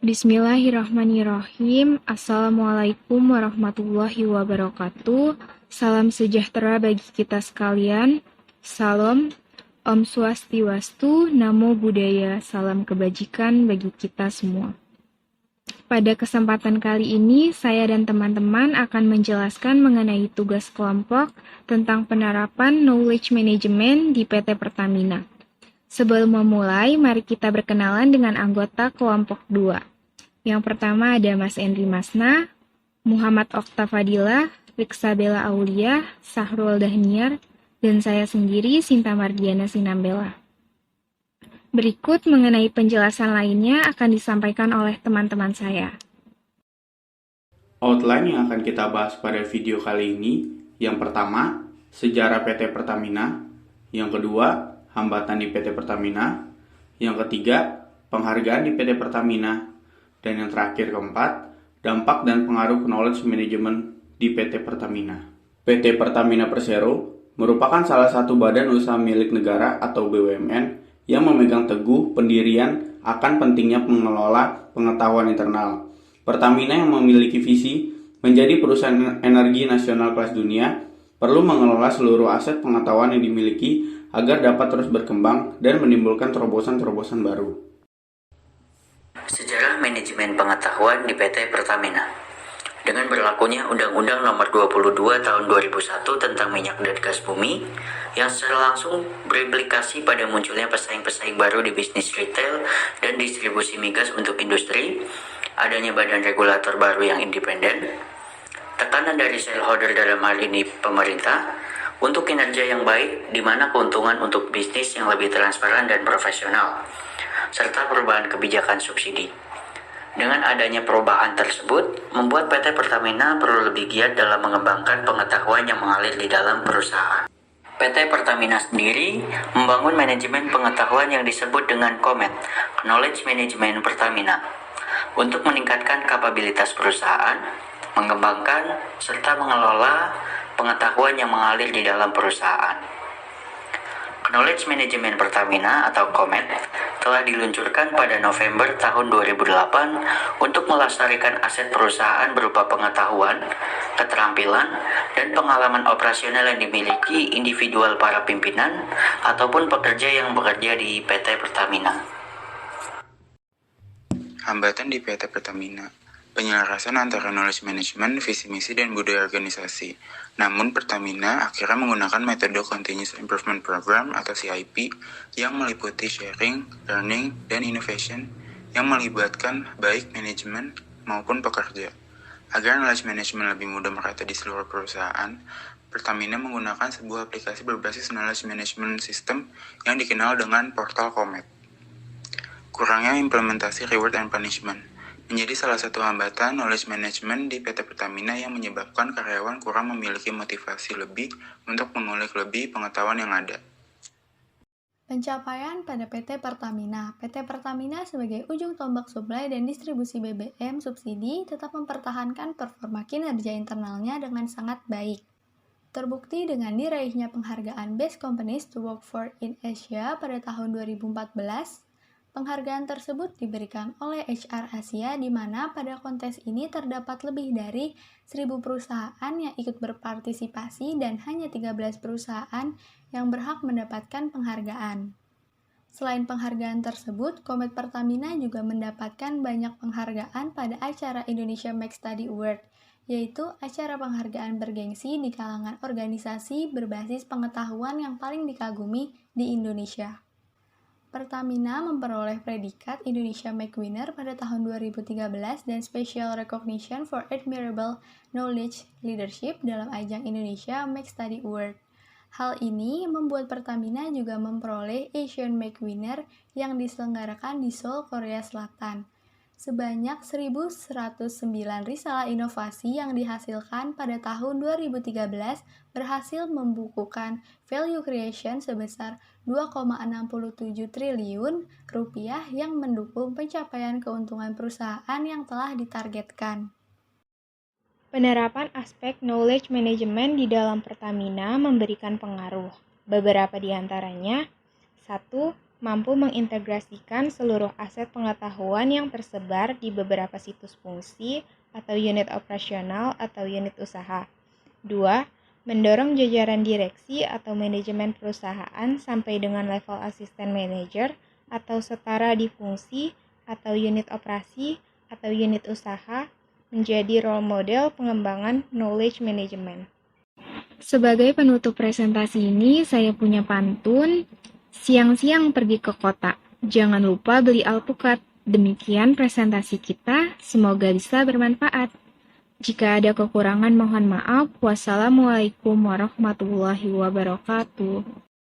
Bismillahirrahmanirrahim. Assalamualaikum warahmatullahi wabarakatuh. Salam sejahtera bagi kita sekalian. Salam, Om Swastiwastu, Namo Buddhaya, salam kebajikan bagi kita semua. Pada kesempatan kali ini, saya dan teman-teman akan menjelaskan mengenai tugas kelompok tentang penerapan knowledge management di PT Pertamina. Sebelum memulai, mari kita berkenalan dengan anggota kelompok 2. Yang pertama ada Mas Endri Masna, Muhammad Okta Fadilah, Riksabela Aulia, Sahrul Dahniar, dan saya sendiri Sinta Mardiana Sinambela. Berikut mengenai penjelasan lainnya akan disampaikan oleh teman-teman saya. Outline yang akan kita bahas pada video kali ini, yang pertama, sejarah PT Pertamina, yang kedua, hambatan di PT Pertamina, yang ketiga, penghargaan di PT Pertamina, dan yang terakhir keempat, dampak dan pengaruh knowledge management di PT Pertamina. PT Pertamina Persero merupakan salah satu badan usaha milik negara atau BUMN yang memegang teguh pendirian akan pentingnya mengelola pengetahuan internal. Pertamina yang memiliki visi menjadi perusahaan energi nasional kelas dunia perlu mengelola seluruh aset pengetahuan yang dimiliki agar dapat terus berkembang dan menimbulkan terobosan-terobosan baru. Sejarah manajemen pengetahuan di PT Pertamina. Dengan berlakunya Undang-Undang Nomor 22 Tahun 2001 tentang minyak dan gas bumi, yang secara langsung berimplikasi pada munculnya pesaing-pesaing baru di bisnis retail dan distribusi migas untuk industri, adanya badan regulator baru yang independen, tekanan dari shareholder dalam hal ini pemerintah, untuk kinerja yang baik di mana keuntungan untuk bisnis yang lebih transparan dan profesional, serta perubahan kebijakan subsidi. Dengan adanya perubahan tersebut, membuat PT Pertamina perlu lebih giat dalam mengembangkan pengetahuan yang mengalir di dalam perusahaan. PT Pertamina sendiri membangun manajemen pengetahuan yang disebut dengan KOMET, Knowledge Management Pertamina, untuk meningkatkan kapabilitas perusahaan, mengembangkan, serta mengelola pengetahuan yang mengalir di dalam perusahaan. Knowledge Management Pertamina atau KOMET telah diluncurkan pada November tahun 2008 untuk melestarikan aset perusahaan berupa pengetahuan, keterampilan, dan pengalaman operasional yang dimiliki individual para pimpinan ataupun pekerja yang bekerja di PT Pertamina. Hambatan di PT Pertamina. Penyelarasan antara knowledge management, visi misi, dan budaya organisasi. Namun, Pertamina akhirnya menggunakan metode Continuous Improvement Program atau CIP yang meliputi sharing, learning, dan innovation yang melibatkan baik manajemen maupun pekerja. Agar knowledge management lebih mudah merata di seluruh perusahaan, Pertamina menggunakan sebuah aplikasi berbasis knowledge management system yang dikenal dengan portal KOMET. Kurangnya implementasi reward and punishment menjadi salah satu hambatan knowledge management di PT Pertamina yang menyebabkan karyawan kurang memiliki motivasi lebih untuk mengulik lebih pengetahuan yang ada. Pencapaian pada PT Pertamina. PT Pertamina sebagai ujung tombak suplai dan distribusi BBM subsidi tetap mempertahankan performa kinerja internalnya dengan sangat baik. Terbukti dengan diraihnya penghargaan Best Companies to Work For in Asia pada tahun 2014. Penghargaan tersebut diberikan oleh HR Asia di mana pada kontes ini terdapat lebih dari 1.000 perusahaan yang ikut berpartisipasi dan hanya 13 perusahaan yang berhak mendapatkan penghargaan. Selain penghargaan tersebut, Komet Pertamina juga mendapatkan banyak penghargaan pada acara Indonesia Make Study Award, yaitu acara penghargaan bergengsi di kalangan organisasi berbasis pengetahuan yang paling dikagumi di Indonesia. Pertamina memperoleh predikat Indonesia Make Winner pada tahun 2013 dan Special Recognition for Admirable Knowledge Leadership dalam ajang Indonesia Make Study Award. Hal ini membuat Pertamina juga memperoleh Asian Make Winner yang diselenggarakan di Seoul, Korea Selatan. Sebanyak 1.109 risalah inovasi yang dihasilkan pada tahun 2013 berhasil membukukan value creation sebesar 2,67 triliun rupiah yang mendukung pencapaian keuntungan perusahaan yang telah ditargetkan. Penerapan aspek knowledge management di dalam Pertamina memberikan pengaruh. Beberapa di antaranya, 1. mampu mengintegrasikan seluruh aset pengetahuan yang tersebar di beberapa situs fungsi atau unit operasional atau unit usaha. 2. Mendorong jajaran direksi atau manajemen perusahaan sampai dengan level asisten manajer atau setara di fungsi atau unit operasi atau unit usaha menjadi role model pengembangan knowledge management. Sebagai penutup presentasi ini, saya punya pantun, siang-siang pergi ke kota, jangan lupa beli alpukat. Demikian presentasi kita, semoga bisa bermanfaat. Jika ada kekurangan mohon maaf. Wassalamualaikum warahmatullahi wabarakatuh.